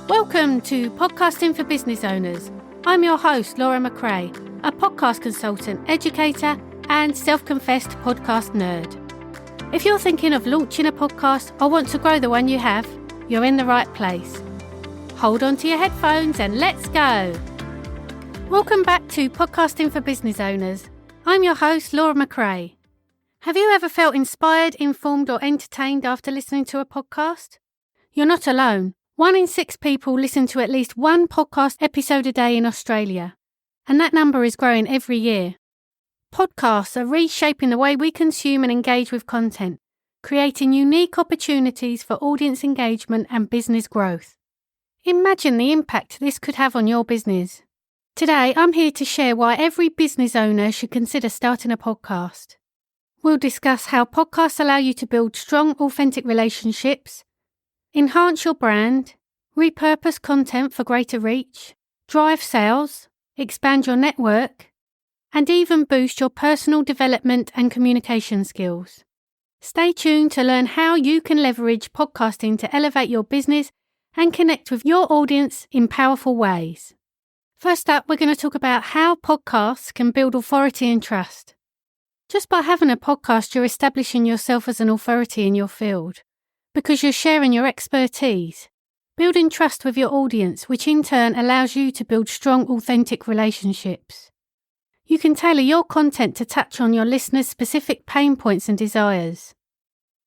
Welcome to Podcasting for Business Owners. I'm your host, Laura McRae, a podcast consultant, educator, and self-confessed podcast nerd. If you're thinking of launching a podcast or want to grow the one you have, you're in the right place. Hold on to your headphones and let's go. Welcome back to Podcasting for Business Owners. I'm your host, Laura McRae. Have you ever felt inspired, informed, or entertained after listening to a podcast? You're not alone. 1 in 6 people listen to at least one podcast episode a day in Australia, and that number is growing every year. Podcasts are reshaping the way we consume and engage with content, creating unique opportunities for audience engagement and business growth. Imagine the impact this could have on your business. Today, I'm here to share why every business owner should consider starting a podcast. We'll discuss how podcasts allow you to build strong, authentic relationships, enhance your brand, repurpose content for greater reach, drive sales, expand your network, and even boost your personal development and communication skills. Stay tuned to learn how you can leverage podcasting to elevate your business and connect with your audience in powerful ways. First up, we're going to talk about how podcasts can build authority and trust. Just by having a podcast, you're establishing yourself as an authority in your field, because you're sharing your expertise, building trust with your audience, which in turn allows you to build strong, authentic relationships. You can tailor your content to touch on your listeners' specific pain points and desires.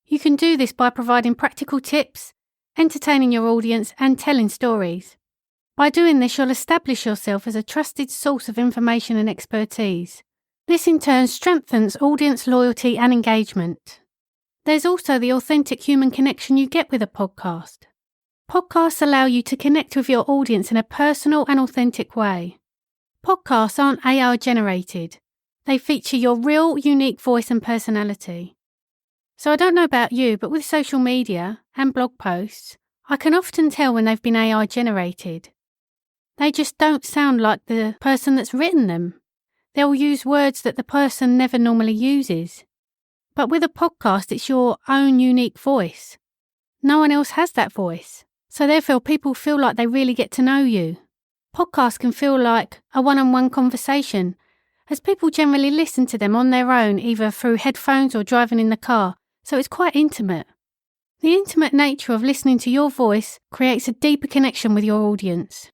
You can do this by providing practical tips, entertaining your audience, and telling stories. By doing this, you'll establish yourself as a trusted source of information and expertise. This in turn strengthens audience loyalty and engagement. There's also the authentic human connection you get with a podcast. Podcasts allow you to connect with your audience in a personal and authentic way. Podcasts aren't AI generated. They feature your real, unique voice and personality. So I don't know about you, but with social media and blog posts, I can often tell when they've been AI generated. They just don't sound like the person that's written them. They'll use words that the person never normally uses. But with a podcast, it's your own unique voice. No one else has that voice, so therefore people feel like they really get to know you. Podcasts can feel like a one-on-one conversation, as people generally listen to them on their own, either through headphones or driving in the car, so it's quite intimate. The intimate nature of listening to your voice creates a deeper connection with your audience.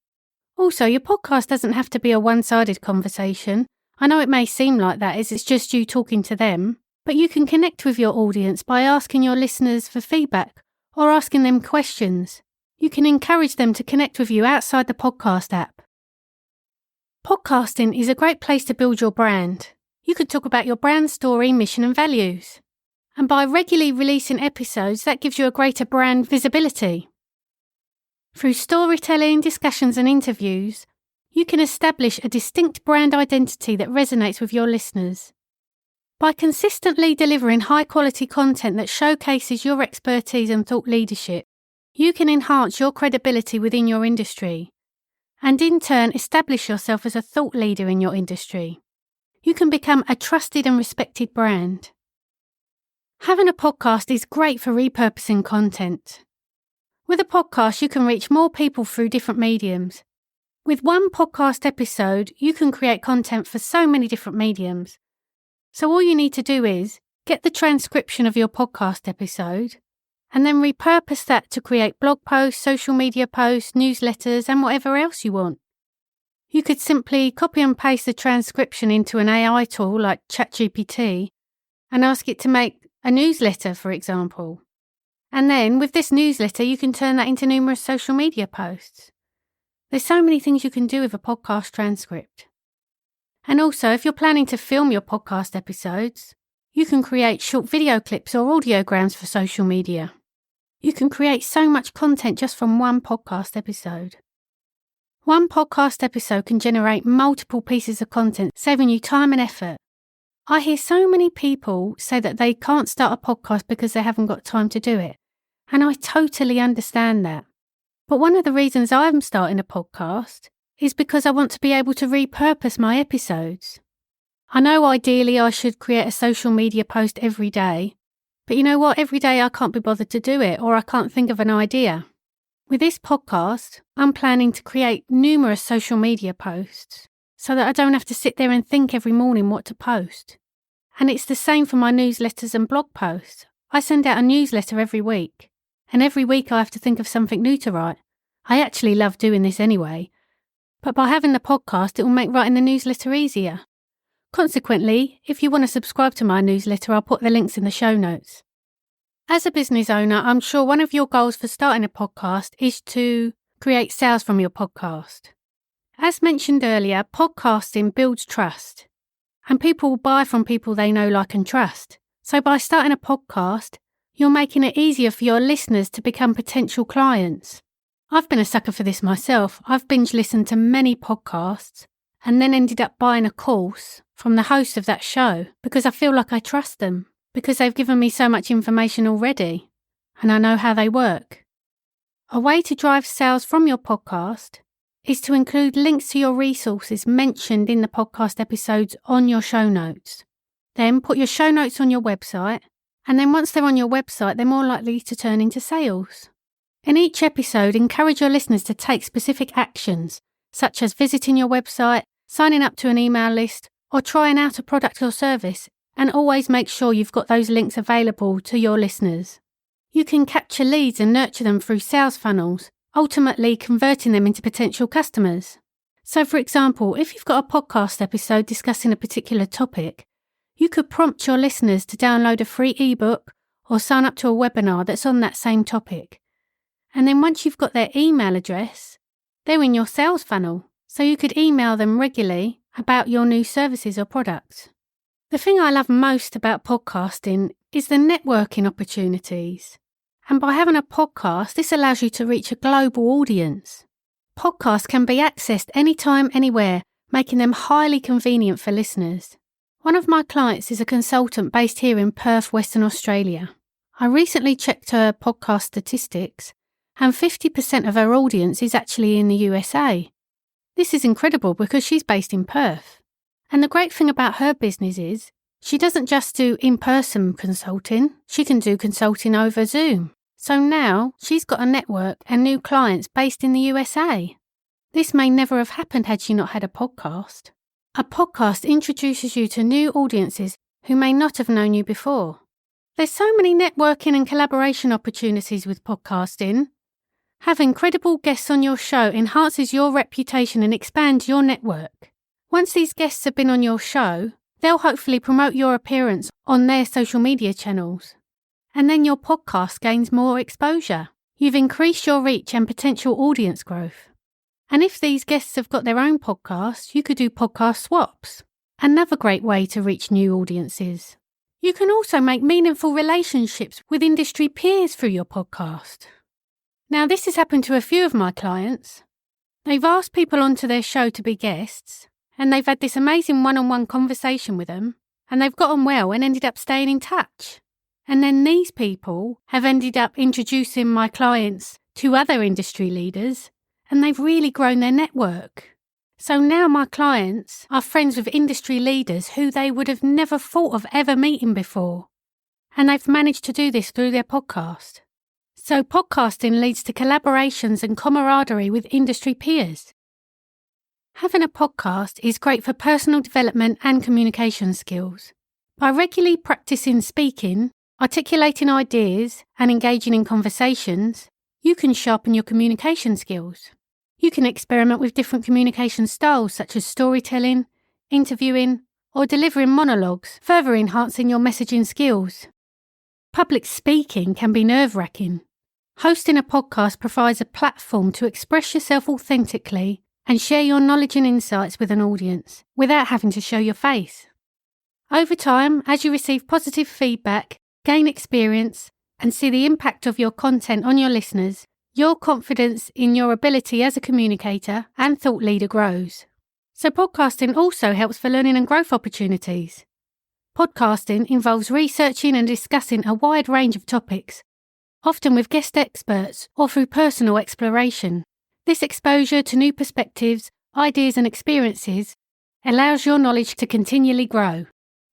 Also, your podcast doesn't have to be a one-sided conversation. I know it may seem like that as it's just you talking to them, but you can connect with your audience by asking your listeners for feedback or asking them questions. You can encourage them to connect with you outside the podcast app. Podcasting is a great place to build your brand. You could talk about your brand story, mission and values. And by regularly releasing episodes, that gives you a greater brand visibility. Through storytelling, discussions and interviews, you can establish a distinct brand identity that resonates with your listeners. By consistently delivering high-quality content that showcases your expertise and thought leadership, you can enhance your credibility within your industry, and in turn establish yourself as a thought leader in your industry. You can become a trusted and respected brand. Having a podcast is great for repurposing content. With a podcast, you can reach more people through different mediums. With one podcast episode, you can create content for so many different mediums. So all you need to do is get the transcription of your podcast episode and then repurpose that to create blog posts, social media posts, newsletters, and whatever else you want. You could simply copy and paste the transcription into an AI tool like ChatGPT and ask it to make a newsletter, for example. And then with this newsletter, you can turn that into numerous social media posts. There's so many things you can do with a podcast transcript. And also, if you're planning to film your podcast episodes, you can create short video clips or audiograms for social media. You can create so much content just from one podcast episode. One podcast episode can generate multiple pieces of content, saving you time and effort. I hear so many people say that they can't start a podcast because they haven't got time to do it. And I totally understand that. But one of the reasons I'm starting a podcast is because I want to be able to repurpose my episodes. I know ideally I should create a social media post every day, but you know what? Every day I can't be bothered to do it, or I can't think of an idea. With this podcast, I'm planning to create numerous social media posts so that I don't have to sit there and think every morning what to post. And it's the same for my newsletters and blog posts. I send out a newsletter every week, and every week I have to think of something new to write. I actually love doing this anyway, but by having the podcast, it will make writing the newsletter easier. Consequently, if you want to subscribe to my newsletter, I'll put the links in the show notes. As a business owner, I'm sure one of your goals for starting a podcast is to create sales from your podcast. As mentioned earlier, podcasting builds trust, and people will buy from people they know, like and trust. So by starting a podcast, you're making it easier for your listeners to become potential clients. I've been a sucker for this myself. I've binge listened to many podcasts and then ended up buying a course from the host of that show because I feel like I trust them, because they've given me so much information already and I know how they work. A way to drive sales from your podcast is to include links to your resources mentioned in the podcast episodes on your show notes. Then put your show notes on your website, and then once they're on your website, they're more likely to turn into sales. In each episode, encourage your listeners to take specific actions, such as visiting your website, signing up to an email list, or trying out a product or service, and always make sure you've got those links available to your listeners. You can capture leads and nurture them through sales funnels, ultimately converting them into potential customers. So, for example, if you've got a podcast episode discussing a particular topic, you could prompt your listeners to download a free ebook or sign up to a webinar that's on that same topic. And then once you've got their email address, they're in your sales funnel, so you could email them regularly about your new services or products. The thing I love most about podcasting is the networking opportunities. And by having a podcast, this allows you to reach a global audience. Podcasts can be accessed anytime, anywhere, making them highly convenient for listeners. One of my clients is a consultant based here in Perth, Western Australia. I recently checked her podcast statistics, and 50% of her audience is actually in the USA. This is incredible because she's based in Perth. And the great thing about her business is she doesn't just do in-person consulting, she can do consulting over Zoom. So now she's got a network and new clients based in the USA. This may never have happened had she not had a podcast. A podcast introduces you to new audiences who may not have known you before. There's so many networking and collaboration opportunities with podcasting. Having credible guests on your show enhances your reputation and expands your network. Once these guests have been on your show, they'll hopefully promote your appearance on their social media channels. And then your podcast gains more exposure. You've increased your reach and potential audience growth. And if these guests have got their own podcast, you could do podcast swaps. Another great way to reach new audiences. You can also make meaningful relationships with industry peers through your podcast. Now, this has happened to a few of my clients. They've asked people onto their show to be guests, and they've had this amazing one-on-one conversation with them, and they've got on well and ended up staying in touch. And then these people have ended up introducing my clients to other industry leaders, and they've really grown their network. So now my clients are friends with industry leaders who they would have never thought of ever meeting before. And they've managed to do this through their podcast. So podcasting leads to collaborations and camaraderie with industry peers. Having a podcast is great for personal development and communication skills. By regularly practicing speaking, articulating ideas, and engaging in conversations, you can sharpen your communication skills. You can experiment with different communication styles such as storytelling, interviewing, or delivering monologues, further enhancing your messaging skills. Public speaking can be nerve-wracking. Hosting a podcast provides a platform to express yourself authentically and share your knowledge and insights with an audience without having to show your face. Over time, as you receive positive feedback, gain experience, and see the impact of your content on your listeners, your confidence in your ability as a communicator and thought leader grows. So podcasting also helps for learning and growth opportunities. Podcasting involves researching and discussing a wide range of topics, often with guest experts or through personal exploration. This exposure to new perspectives, ideas and experiences allows your knowledge to continually grow.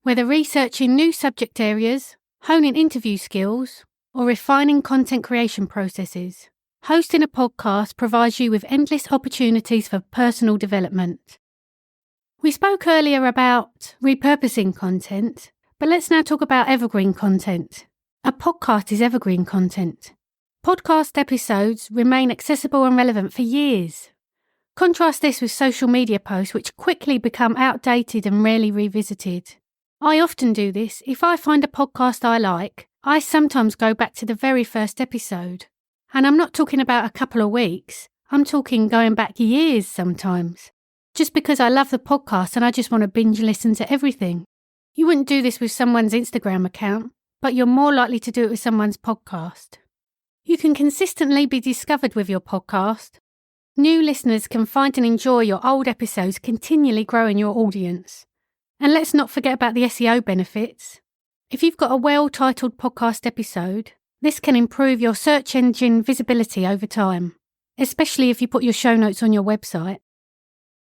Whether researching new subject areas, honing interview skills, or refining content creation processes, hosting a podcast provides you with endless opportunities for personal development. We spoke earlier about repurposing content, but let's now talk about evergreen content. A podcast is evergreen content. Podcast episodes remain accessible and relevant for years. Contrast this with social media posts which quickly become outdated and rarely revisited. I often do this. If I find a podcast I like, I sometimes go back to the very first episode. And I'm not talking about a couple of weeks, I'm talking going back years sometimes. Just because I love the podcast and I just want to binge listen to everything. You wouldn't do this with someone's Instagram account, but you're more likely to do it with someone's podcast. You can consistently be discovered with your podcast. New listeners can find and enjoy your old episodes, continually growing your audience. And let's not forget about the SEO benefits. If you've got a well-titled podcast episode, this can improve your search engine visibility over time, especially if you put your show notes on your website.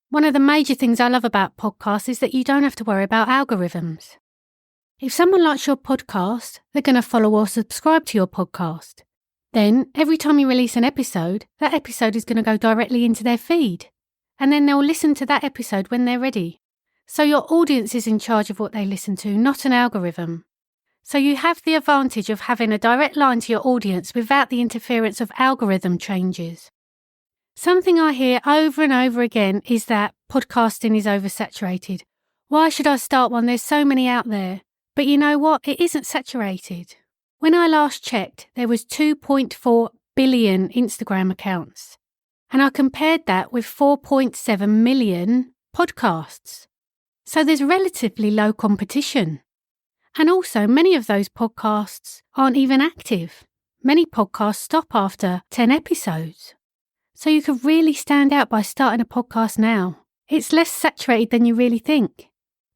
One of the major things I love about podcasts is that you don't have to worry about algorithms. If someone likes your podcast, they're going to follow or subscribe to your podcast. Then, every time you release an episode, that episode is going to go directly into their feed. And then they'll listen to that episode when they're ready. So your audience is in charge of what they listen to, not an algorithm. So you have the advantage of having a direct line to your audience without the interference of algorithm changes. Something I hear over and over again is that podcasting is oversaturated. Why should I start one? There's so many out there. But you know what? It isn't saturated. When I last checked, there was 2.4 billion Instagram accounts. And I compared that with 4.7 million podcasts. So there's relatively low competition. And also, many of those podcasts aren't even active. Many podcasts stop after 10 episodes. So you could really stand out by starting a podcast now. It's less saturated than you really think.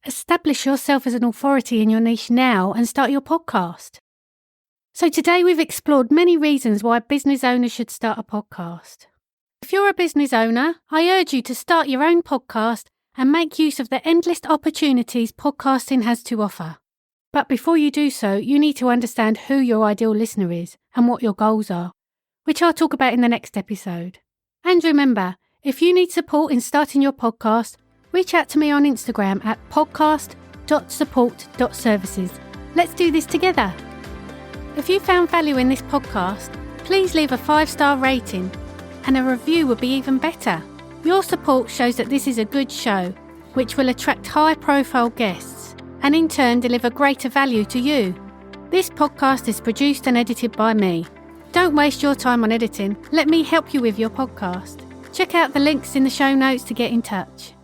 Establish yourself as an authority in your niche now and start your podcast. So today we've explored many reasons why business owners should start a podcast. If you're a business owner, I urge you to start your own podcast and make use of the endless opportunities podcasting has to offer. But before you do so, you need to understand who your ideal listener is and what your goals are, which I'll talk about in the next episode. And remember, if you need support in starting your podcast, reach out to me on Instagram at podcast.support.services. Let's do this together. If you found value in this podcast, please leave a 5-star rating, and a review would be even better. Your support shows that this is a good show, which will attract high-profile guests, and in turn deliver greater value to you. This podcast is produced and edited by me. Don't waste your time on editing. Let me help you with your podcast. Check out the links in the show notes to get in touch.